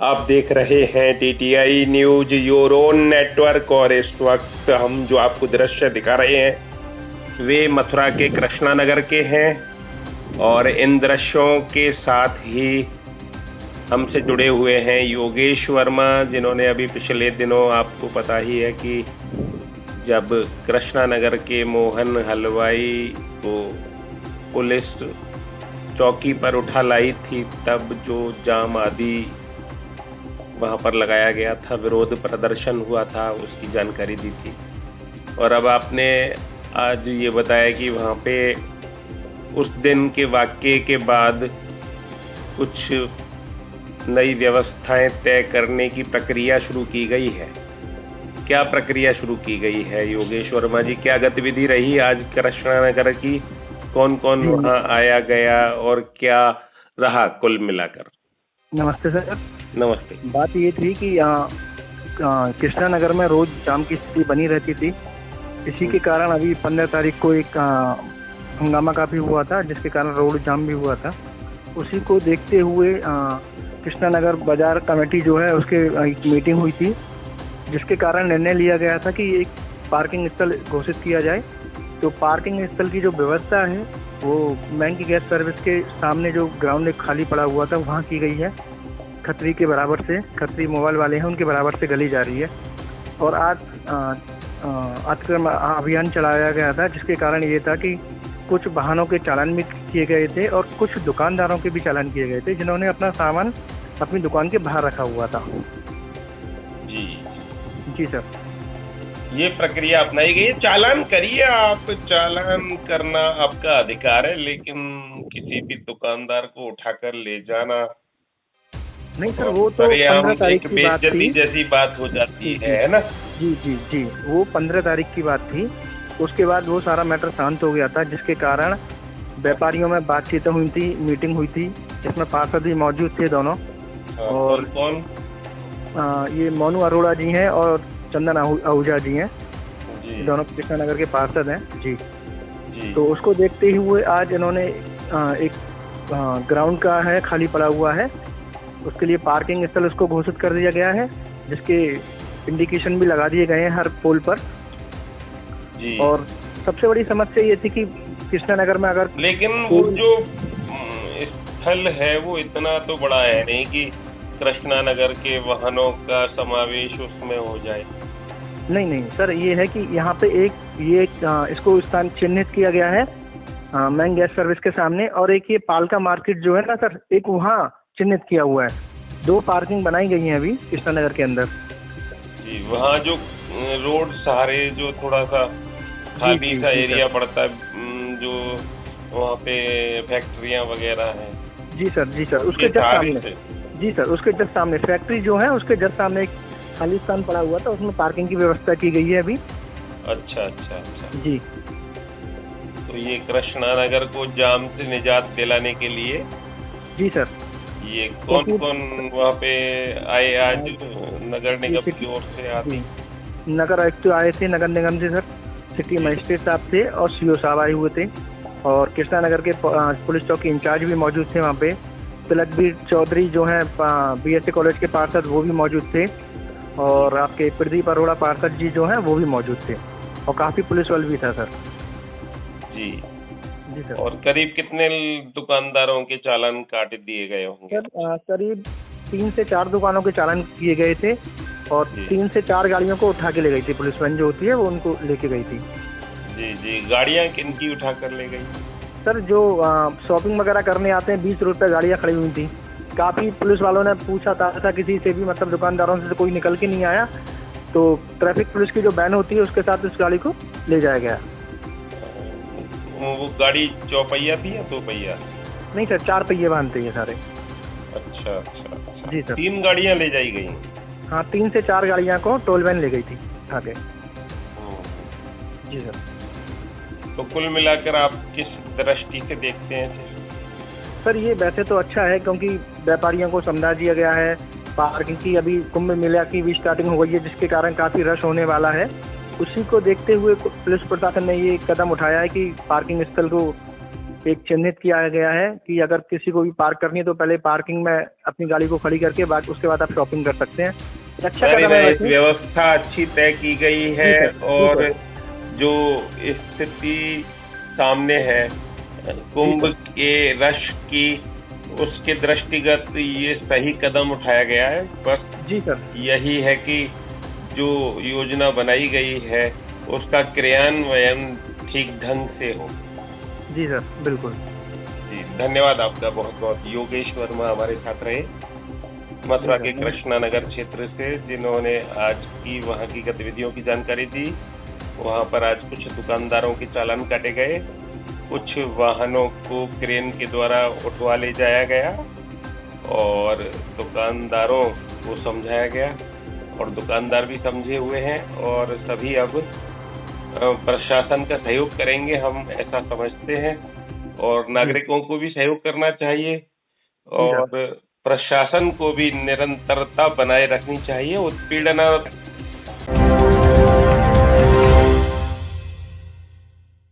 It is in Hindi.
आप देख रहे हैं TTI news your own network. और इस वक्त हम जो आपको दृश्य दिखा रहे हैं वे मथुरा के कृष्णा नगर के हैं। और इन दृश्यों के साथ ही हमसे जुड़े हुए हैं योगेश वर्मा, जिन्होंने अभी पिछले दिनों, आपको पता ही है कि जब कृष्णा नगर के मोहन हलवाई को पुलिस चौकी पर उठा लाई थी, तब जो जाम आदि वहां पर लगाया गया था, विरोध प्रदर्शन हुआ था, उसकी जानकारी दी थी। और अब आपने आज ये बताया कि वहां पे उस दिन के वाकये के बाद कुछ नई व्यवस्थाएं तय करने की प्रक्रिया शुरू की गई है। क्या प्रक्रिया शुरू की गई है योगेश वर्मा जी? क्या गतिविधि रही आज कृष्णा नगर की? कौन कौन वहां आया गया और क्या रहा कुल मिलाकर? नमस्ते सर। नमस्ते। बात ये थी कि कृष्णा नगर में रोज जाम की स्थिति बनी रहती थी। इसी के कारण अभी 15 तारीख को एक हंगामा काफ़ी हुआ था, जिसके कारण रोड जाम भी हुआ था। उसी को देखते हुए कृष्णा नगर बाजार कमेटी जो है उसके एक मीटिंग हुई थी, जिसके कारण निर्णय लिया गया था कि एक पार्किंग स्थल घोषित किया जाए। तो पार्किंग स्थल की जो व्यवस्था है वो बैंक गैस सर्विस के सामने जो ग्राउंड एक खाली पड़ा हुआ था वहाँ की गई है। खत्री के बराबर से, खत्री मोबाइल वाले हैं उनके बराबर से गली जा रही है। और आज अतिक्रमण अभियान चलाया गया था, जिसके कारण ये था कि कुछ वाहनों के चालान भी किए गए थे और कुछ दुकानदारों के भी चालान किए गए थे, जिन्होंने अपना सामान अपनी दुकान के बाहर रखा हुआ था। जी जी सर। ये प्रक्रिया अपनाई गई है। चालान करिए, आप चालान करना आपका अधिकार है, लेकिन किसी भी दुकानदार को उठाकर ले जाना नहीं सर, वो तो 15 तारीख एक की बात बेइज्जती थी। जैसी बात हो जाती जी जी है ना? जी जी जी, वो 15 तारीख की बात थी। उसके बाद वो सारा मैटर शांत हो गया था, जिसके कारण व्यापारियों में बातचीत हुई थी, मीटिंग हुई थी, जिसमें पार्षद भी मौजूद थे दोनों। और कौन? ये मोनू अरोड़ा जी हैं और चंदन आहूजा जी हैं, जी। दोनों कृष्णा नगर के पार्षद हैं जी। जी। तो उसको देखते हुए आज इन्होंने एक ग्राउंड का है खाली पड़ा हुआ है, उसके लिए पार्किंग स्थल उसको घोषित कर दिया गया है, जिसके इंडिकेशन भी लगा दिए गए हैं हर पोल पर जी। और सबसे बड़ी समस्या ये थी कि कृष्णा नगर में अगर लेकिन वो जो स्थल है वो इतना तो बड़ा है नहीं कि कृष्णा नगर के वाहनों का समावेश उसमें हो जाए। नहीं नहीं सर, ये है कि यहाँ पे इसको स्थान चिन्हित किया गया है मैंग गैस सर्विस के सामने, और एक ये पालका मार्केट जो है ना सर, एक वहाँ चिन्हित किया हुआ है। 2 पार्किंग बनाई गई हैं अभी कृष्णा नगर के अंदर। जी, वहाँ जो रोड सहारे जो थोड़ा सा खाली सा एरिया पड़ता है, जो वहाँ पे फैक्ट्रियाँ वगैरह हैं। जी सर, जी सर, उसके जस्ट सामने। जी सर, उसके जस्ट सामने फैक्ट्री जो है उसके जस्ट सामने एक खाली स्थान पड़ा हुआ था, उसमें पार्किंग की व्यवस्था की गई है अभी। अच्छा अच्छा अच्छा। जी। तो ये कृष्णा नगर को जाम से निजात दिलाने के लिए जी सर, ये कौन कौन वहाँ पे आए आज? नगर निगम की ओर से आते? नगर आयुक्त तो आए थे नगर निगम से सर, सिटी मजिस्ट्रेट साहब थे और सीओ साहब आए हुए थे, और कृष्णा नगर के पुलिस चौकी इंचार्ज भी मौजूद थे वहाँ पे। तिलकवीर चौधरी जो हैं बीएसए कॉलेज के पार्षद, वो भी मौजूद थे, और आपके प्रदीप अरोड़ा पार्षद जी जो हैं वो भी मौजूद थे, और काफ़ी पुलिस बल भी था सर। जी जी सर। और करीब कितने दुकानदारों के चालान काट दिए गए होंगे? सर करीब 3 से 4 दुकानों के चालान किए गए थे, और 3 से 4 गाड़ियों को उठा के ले गई थी पुलिस वैन जो होती है, वो उनको लेके गई थी। जी जी, गाड़ियाँ किनकी उठा कर ले गई? सर जो शॉपिंग वगैरह करने आते हैं 20 रोड पे गाड़ियाँ खड़ी हुई थी। काफ़ी पुलिस वालों ने पूछा था किसी से भी, मतलब दुकानदारों से तो कोई निकल के नहीं आया, तो ट्रैफिक पुलिस की जो वैन होती है उसके साथ इस गाड़ी को ले जाया गया। वो गाड़ी चौपहिया थी या दो पहिया? नहीं सर, 4 पहिए वाहन थे ये सारे। अच्छा अच्छा अच्छा। जी सर। 3 गाड़ियाँ ले जाई गई? हाँ, 3 से 4 गाड़ियाँ को टोल वैन ले गई थी आगे। जी सर। तो कुल मिलाकर आप किस दृष्टि से देखते हैं? सर ये वैसे तो अच्छा है, क्योंकि व्यापारियों को समझा दिया गया है। पार्किंग की अभी कुंभ मेला की भी स्टार्टिंग हो गई है, जिसके कारण काफ़ी रश होने वाला है। उसी को देखते हुए पुलिस प्रशासन ने ये कदम उठाया है कि पार्किंग स्थल को एक चिन्हित किया गया है कि अगर किसी को भी पार्क करनी है तो पहले पार्किंग में अपनी गाड़ी को खड़ी करके बाद उसके बाद आप शॉपिंग कर सकते हैं। ये अच्छा अरे कदम है इस वैसे। व्यवस्था अच्छी तय की गई है। जी सर, जी और सर, जो स्थिति सामने है जी कुंभ सर, के रश की, उसके दृष्टिगत ये सही कदम उठाया गया है। बस जी सर, यही है कि जो योजना बनाई गई है उसका क्रियान्वयन ठीक ढंग से हो। जी सर, बिल्कुल। जी, धन्यवाद आपका बहुत बहुत। योगेश वर्मा हमारे साथ रहे जी मथुरा सर, के कृष्णा नगर क्षेत्र से, जिन्होंने आज की वहां की गतिविधियों की जानकारी दी। वहां पर आज कुछ दुकानदारों के चालान काटे गए, कुछ वाहनों को क्रेन के द्वारा उठवा ले जाया गया और दुकानदारों को समझाया गया और दुकानदार भी समझे हुए हैं और सभी अब प्रशासन का सहयोग करेंगे, हम ऐसा समझते हैं। और जी, नागरिकों को भी सहयोग करना चाहिए जी सर। और प्रशासन को भी निरंतरता बनाए रखनी चाहिए। उत्पीड़न